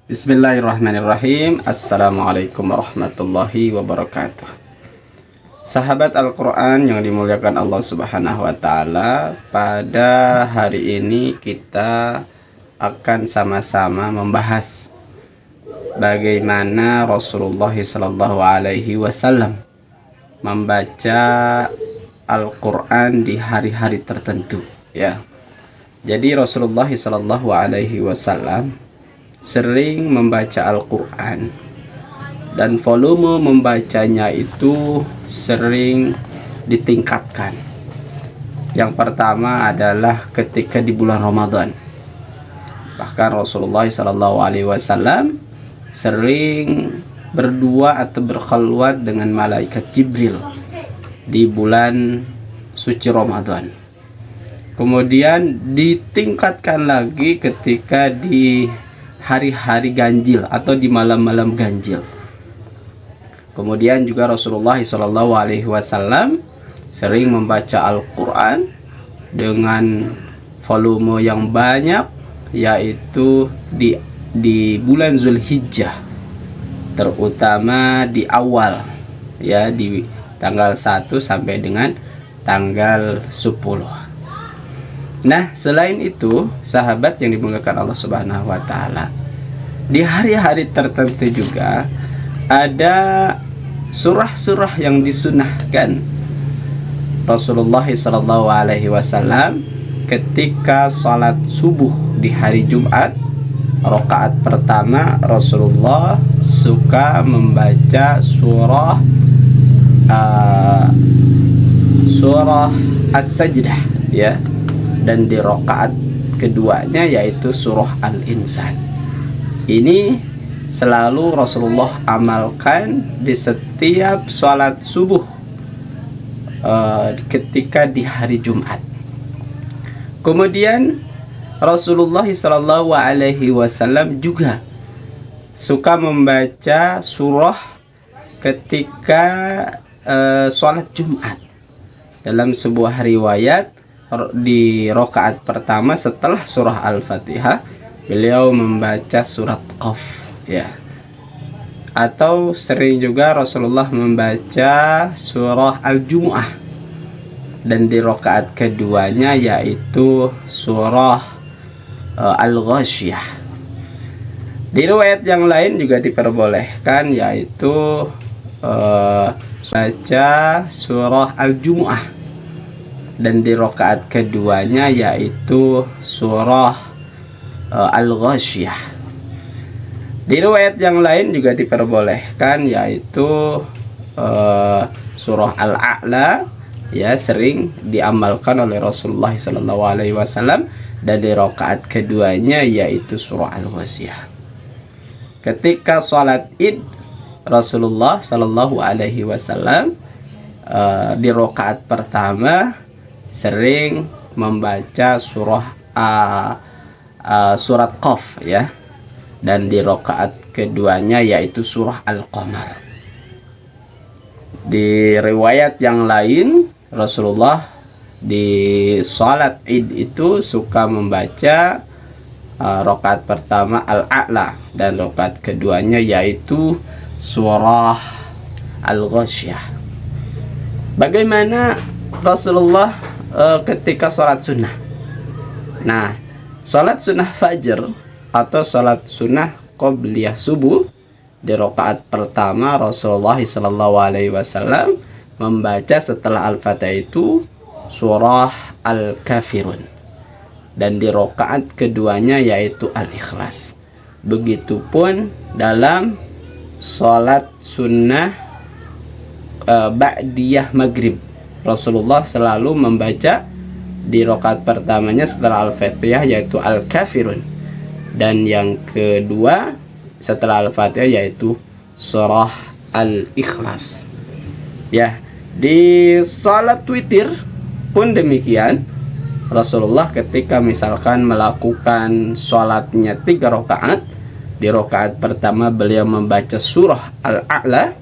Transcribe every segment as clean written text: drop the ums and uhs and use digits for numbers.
Bismillahirrahmanirrahim. Assalamualaikum warahmatullahi wabarakatuh. Sahabat Al-Quran yang dimuliakan Allah Subhanahu wa Ta'ala, pada hari ini kita akan sama-sama membahas bagaimana Rasulullah Sallallahu Alaihi Wasallam membaca Al-Quran di hari-hari tertentu. Ya, jadi Rasulullah Sallallahu Alaihi Wasallam sering membaca Al-Quran dan volume membacanya itu sering ditingkatkan. Yang pertama adalah ketika di bulan Ramadan. Bahkan Rasulullah SAW sering berdua atau berkhalwat dengan malaikat Jibril di bulan suci Ramadan. Kemudian ditingkatkan lagi ketika di hari-hari ganjil atau di malam-malam ganjil. Kemudian juga Rasulullah SAW sering membaca Al-Quran dengan volume yang banyak, yaitu di bulan Zulhijjah, terutama di awal, ya, di tanggal 1 sampai dengan tanggal 10. Nah, selain itu, sahabat yang dimuliakan Allah Subhanahu wa Ta'ala, di hari-hari tertentu juga ada surah-surah yang disunahkan. Rasulullah SAW ketika salat subuh di hari Jumat, rakaat pertama Rasulullah suka membaca surah As-Sajdah, ya. Dan di rakaat keduanya yaitu surah Al-Insan. Ini selalu Rasulullah amalkan di setiap sholat subuh ketika di hari Jumat. Kemudian Rasulullah SAW juga suka membaca surah ketika sholat Jumat. Dalam sebuah riwayat, di rakaat pertama setelah surah Al-Fatihah, beliau membaca surat Qaf, ya. Atau sering juga Rasulullah membaca surah Al-Jumu'ah, dan di rakaat keduanya yaitu surah Al-Ghasyiyah. Di riwayat yang lain juga diperbolehkan, yaitu baca surah Al-Jumu'ah, dan di rakaat keduanya yaitu surah Al-Ghasyiyah. Di riwayat yang lain juga diperbolehkan, yaitu surah Al-A'la, ya, sering diamalkan oleh Rasulullah SAW, dan di rakaat keduanya yaitu surah Al-Ghasyiyah. Ketika sholat Id, Rasulullah SAW di rakaat pertama sering membaca surah surat Qaf, ya, dan di rakaat keduanya yaitu surah Al-Qamar. Di riwayat yang lain, Rasulullah di salat Id itu suka membaca rakaat pertama Al-A'la, dan rakaat keduanya yaitu surah Al-Ghasyiyah. Bagaimana Rasulullah ketika sholat sunnah? Nah, sholat sunnah fajar atau sholat sunnah qobliyah subuh, di rakaat pertama Rasulullah SAW membaca setelah Al-Fatihah itu surah Al-Kafirun, dan di rakaat keduanya yaitu Al-Ikhlas. Begitupun dalam sholat sunnah ba'diyah maghrib, Rasulullah selalu membaca di rakaat pertamanya setelah Al-Fatihah yaitu Al-Kafirun, dan yang kedua setelah Al-Fatihah yaitu surah Al-Ikhlas. Ya, di salat witir pun demikian. Rasulullah ketika misalkan melakukan salatnya 3 rakaat, di rakaat pertama beliau membaca surah Al-A'la,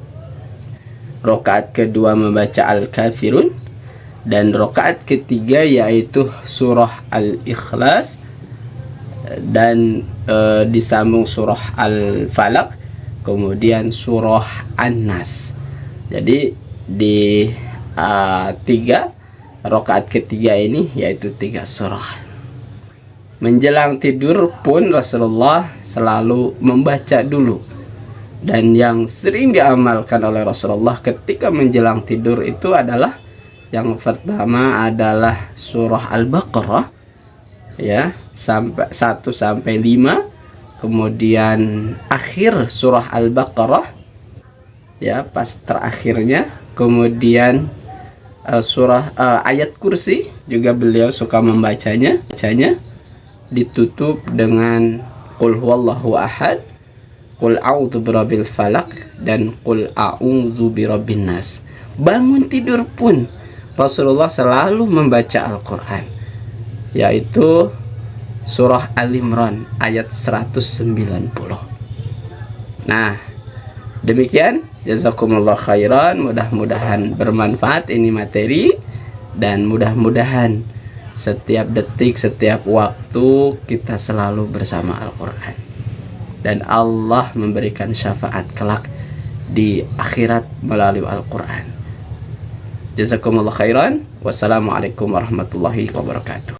rakaat kedua membaca Al-Kafirun, dan rakaat ketiga yaitu surah Al-Ikhlas, dan disambung surah Al-Falaq, kemudian surah An-Nas. Jadi di 3 rakaat ketiga ini yaitu 3 surah. Menjelang tidur pun Rasulullah selalu membaca dulu. Dan yang sering diamalkan oleh Rasulullah ketika menjelang tidur itu adalah yang pertama adalah surah Al-Baqarah ya, sampai 1 sampai 5, kemudian akhir surah Al-Baqarah ya, pas terakhirnya, kemudian surah ayat kursi juga beliau suka membacanya, ditutup dengan qul huwallahu ahad, qul a'udzu birabbil falaq, dan qul a'udzu birabbin nas. Bangun tidur pun Rasulullah selalu membaca Al-Quran, yaitu surah Al-Imran ayat 190. Nah, demikian, jazakumullah khairan. Mudah-mudahan bermanfaat ini materi, dan mudah-mudahan setiap detik, setiap waktu kita selalu bersama Al-Quran, dan Allah memberikan syafaat kelak di akhirat melalui Al-Quran. Jazakumullah khairan. Wassalamualaikum warahmatullahi wabarakatuh.